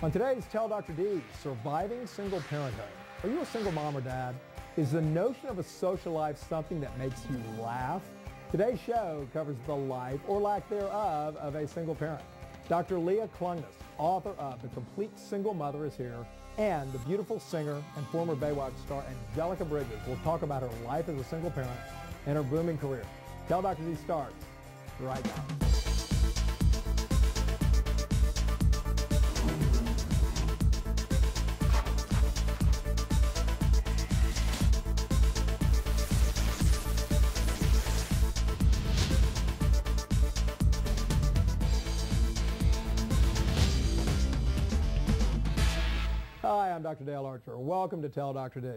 On today's Tell Dr. D, surviving single parenthood. Are you a single mom or dad? Is the notion of a social life something that makes you laugh? Today's show covers the life, or lack thereof, of a single parent. Dr. Leah Klungnes, author of The Complete Single Mother, is here, and the beautiful singer and former Baywatch star Angelica Bridges will talk about her life as a single parent and her booming career. Tell Dr. D starts right now. Hi, I'm Dr. Dale Archer. Welcome to Tell Dr. D.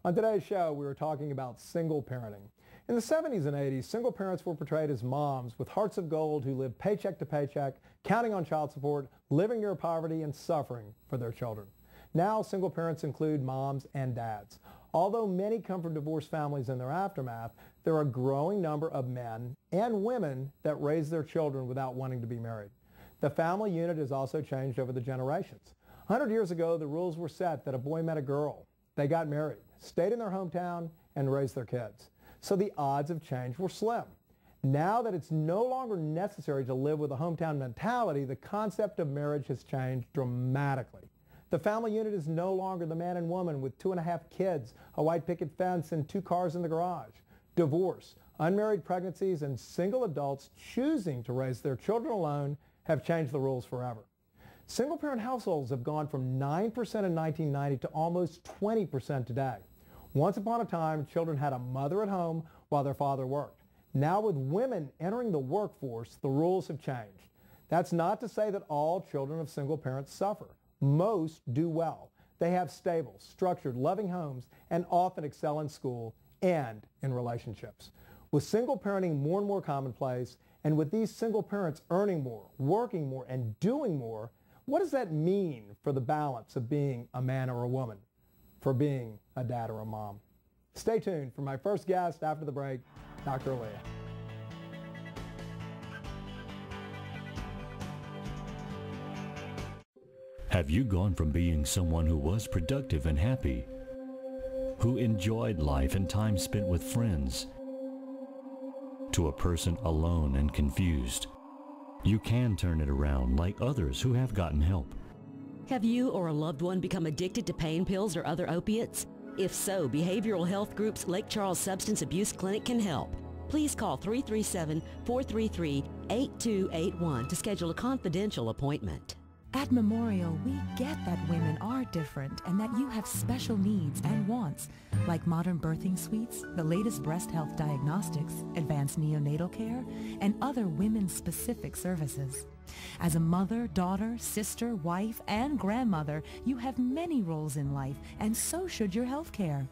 On today's show, we were talking about single parenting. In the 70s and 80s, single parents were portrayed as moms with hearts of gold who lived paycheck to paycheck, counting on child support, living near poverty, and suffering for their children. Now, single parents include moms and dads. Although many come from divorced families in their aftermath, there are a growing number of men and women that raise their children without wanting to be married. The family unit has also changed over the generations. 100 years ago, the rules were set that a boy met a girl, they got married, stayed in their hometown, and raised their kids. So the odds of change were slim. Now that it's no longer necessary to live with a hometown mentality, the concept of marriage has changed dramatically. The family unit is no longer the man and woman with 2.5 kids, a white picket fence, and 2 cars in the garage. Divorce, unmarried pregnancies, and single adults choosing to raise their children alone have changed the rules forever. Single-parent households have gone from 9% in 1990 to almost 20% today. Once upon a time, children had a mother at home while their father worked. Now, with women entering the workforce, the rules have changed. That's not to say that all children of single parents suffer. Most do well. They have stable, structured, loving homes and often excel in school and in relationships. With single parenting more and more commonplace, and with these single parents earning more, working more, and doing more, what does that mean for the balance of being a man or a woman, for being a dad or a mom? Stay tuned for my first guest after the break, Dr. Leah. Have you gone from being someone who was productive and happy, who enjoyed life and time spent with friends, to a person alone and confused? You can turn it around like others who have gotten help. Have you or a loved one become addicted to pain pills or other opiates? If so, Behavioral Health Group's Lake Charles Substance Abuse Clinic can help. Please call 337-433-8281 to schedule a confidential appointment. At Memorial, we get that women are different and that you have special needs and wants, like modern birthing suites, the latest breast health diagnostics, advanced neonatal care, and other women-specific services. As a mother, daughter, sister, wife, and grandmother, you have many roles in life, and so should your health care.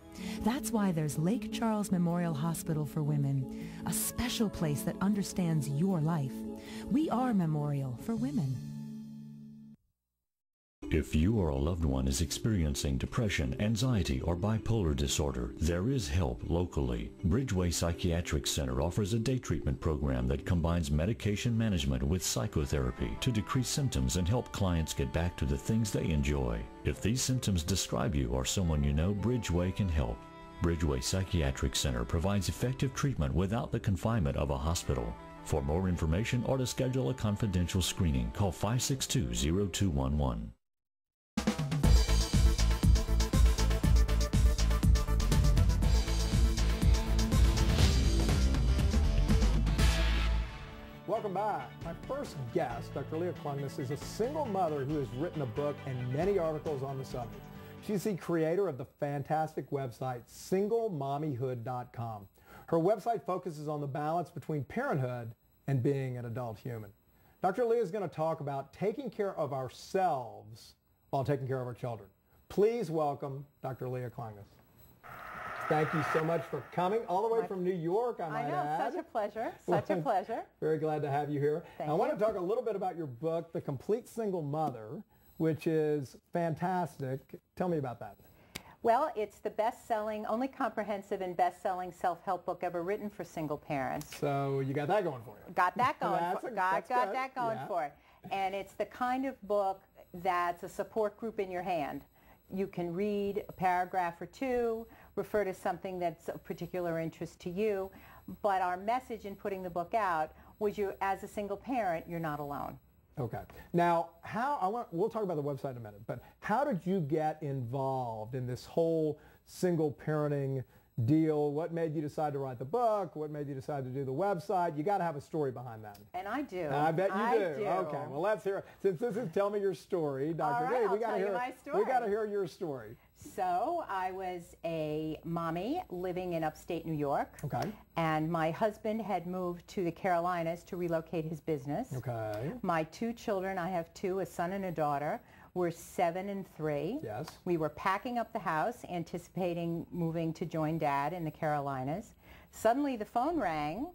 That's why there's Lake Charles Memorial Hospital for Women, a special place that understands your life. We are Memorial for Women. If you or a loved one is experiencing depression, anxiety, or bipolar disorder, there is help locally. Bridgeway Psychiatric Center offers a day treatment program that combines medication management with psychotherapy to decrease symptoms and help clients get back to the things they enjoy. If these symptoms describe you or someone you know, Bridgeway can help. Bridgeway Psychiatric Center provides effective treatment without the confinement of a hospital. For more information or to schedule a confidential screening, call 562-0211. Welcome back. My first guest, Dr. Leah Klungnes, is a single mother who has written a book and many articles on the subject. She's the creator of the fantastic website SingleMommyhood.com. Her website focuses on the balance between parenthood and being an adult human. Dr. Leah is going to talk about taking care of ourselves while taking care of our children. Please welcome Dr. Leah Klungnes. Thank you so much for coming all the way from New York, I might add. Such a pleasure, such a pleasure. Very glad to have you here. Thank I you. want to talk a little bit about your book, The Complete Single Mother, which is fantastic. Tell me about that. Well, it's the best-selling, only comprehensive and best-selling self-help book ever written for single parents. So you got that going for you. Got that going That's for good. got that going for it. And it's the kind of book that's a support group in your hand. You can read a paragraph or two, refer to something that's of particular interest to you, but our message in putting the book out was as a single parent, you're not alone. Okay. Now, we'll talk about the website in a minute, but how did you get involved in this whole single parenting deal? What made you decide to write the book? What made you decide to do the website? You got to have a story behind that. And I do. I bet you do. do. Okay. Well, let's hear it. Since this is Tell Me Your Story, Dr. All right, D, I'll tell you my story. We got to hear your story. So I was a mommy living in upstate New York. Okay. And my husband had moved to the Carolinas to relocate his business. Okay. My two children, I have two, a son and a daughter, were 7 and 3. Yes. We were packing up the house, anticipating moving to join Dad in the Carolinas. Suddenly the phone rang,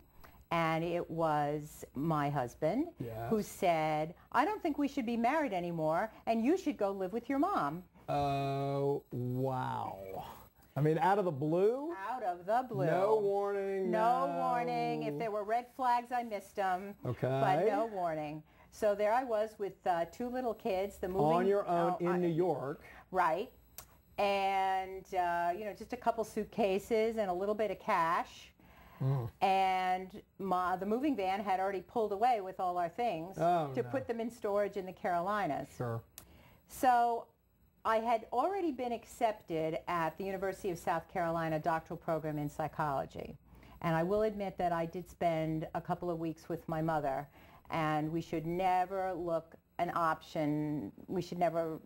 and it was my husband, Yes. who said, I don't think we should be married anymore, and you should go live with your mom. Oh, wow. I mean, out of the blue? Out of the blue. No warning. No warning. If there were red flags, I missed them. Okay. But no warning. So there I was with two little kids. On your own in New York. Right. And, just a couple suitcases and a little bit of cash. And the moving van had already pulled away with all our things to put them in storage in the Carolinas. Sure. So I had already been accepted at the University of South Carolina doctoral program in psychology. And I will admit that I did spend a couple of weeks with my mother, and we should never look an option, we should never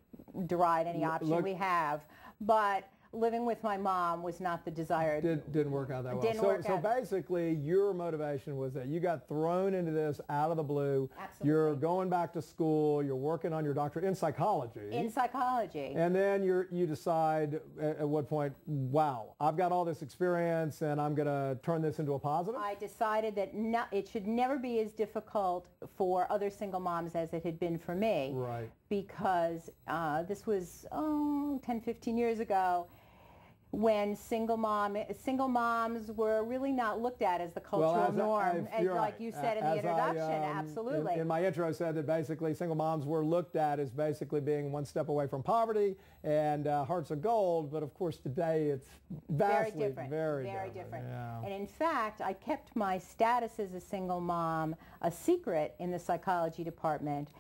deride any option we have. But living with my mom was not the desired. Didn't work out that well. Didn't work so out. Basically, your motivation was that you got thrown into this out of the blue. Absolutely. You're going back to school. You're working on your doctorate in psychology. In psychology. And then you decide at what point, wow, I've got all this experience and I'm going to turn this into a positive? I decided that it should never be as difficult for other single moms as it had been for me. Right. Because this was 10, 15 years ago, when single moms were really not looked at as the cultural norm, and like you said in the introduction. Absolutely. In my intro said that basically single moms were looked at as basically being one step away from poverty and hearts of gold, but of course today it's vastly very different. Yeah. And in fact, I kept my status as a single mom a secret in the psychology department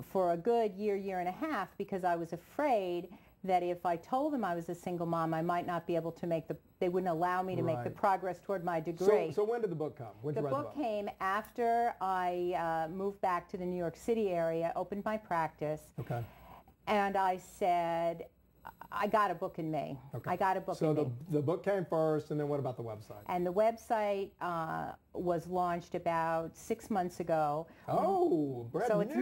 for a good year and a half, because I was afraid that if I told them I was a single mom, I might not be able to they wouldn't allow me to make the progress toward my degree. So when did the book come? When did you write the book? The book came after I moved back to the New York City area, opened my practice. Okay. And I said, I got a book in me. Okay. I got a book in me. So the book came first, and then what about the website? And the website was launched about 6 months ago. Oh, brand new. So it's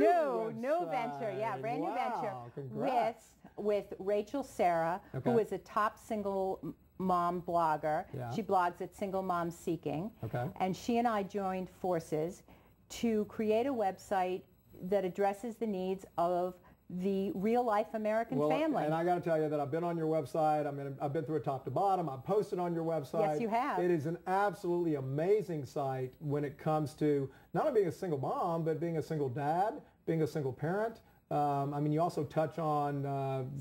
new venture. Yeah, brand new venture. Congrats. With Rachel Sarah, who is a top single mom blogger. Yeah. She blogs at Single Mom Seeking. Okay. And she and I joined forces to create a website that addresses the needs of the real-life American family. And I got to tell you that I've been on your website. I've been through it top to bottom. I've posted on your website. Yes, you have. It is an absolutely amazing site when it comes to not only being a single mom, but being a single dad, being a single parent. You also touch on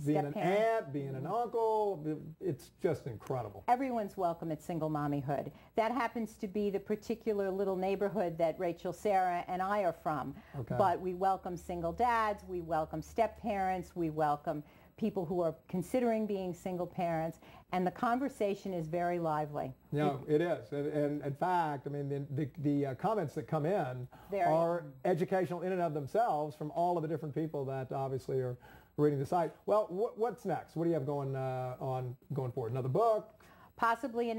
being an aunt, being an uncle. It's just incredible. Everyone's welcome at Single Mommyhood. That happens to be the particular little neighborhood that Rachel, Sarah, and I are from. Okay. But we welcome single dads, we welcome step-parents, we welcome people who are considering being single parents, and the conversation is very lively. No, it is. And in fact, the comments that come in are educational in and of themselves from all of the different people that obviously are reading the site. Well, what's next? What do you have going forward? Another book? Possibly